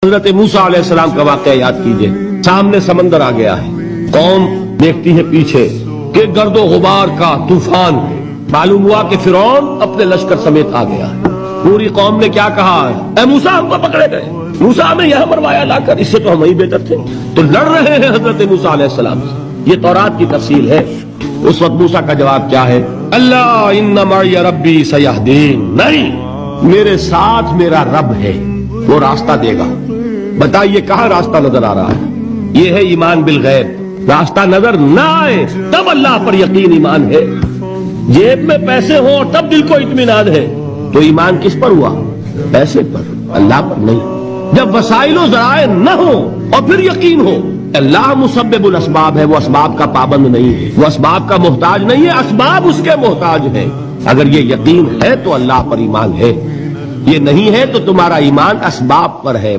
حضرت موسیٰ علیہ السلام کا واقعہ یاد کیجئے. سامنے سمندر آ گیا ہے، قوم دیکھتی ہے پیچھے کہ گرد و غبار کا طوفان. معلوم ہوا کہ فرعون اپنے لشکر سمیت آ گیا ہے. پوری قوم نے کیا کہا؟ اے موسیٰ ہم کو پکڑے گئے، موسیٰ ہمیں یہاں مروایا لا کر، اس سے تو ہم ہی بہتر تھے. تو لڑ رہے ہیں حضرت موسیٰ علیہ السلام سے. یہ تورات کی تفصیل ہے. اس وقت موسیٰ کا جواب کیا ہے؟ اللہ ان معی ربی سیہدین، نہیں، میرے ساتھ میرا رب ہے، وہ راستہ دے گا. بتائیے کہاں راستہ نظر آ رہا ہے؟ یہ ہے ایمان بالغیب. راستہ نظر نہ آئے تب اللہ پر یقین ایمان ہے. جیب میں پیسے ہوں تب دل کو اطمینان ہے، تو ایمان کس پر ہوا؟ پیسے پر، اللہ پر نہیں. جب وسائل و ذرائع نہ ہو اور پھر یقین ہو. اللہ مسبب الاسباب ہے، وہ اسباب کا پابند نہیں ہے، وہ اسباب کا محتاج نہیں ہے، اسباب اس کے محتاج ہے. اگر یہ یقین ہے تو اللہ پر ایمان ہے، یہ نہیں ہے تو تمہارا ایمان اسباب پر ہے.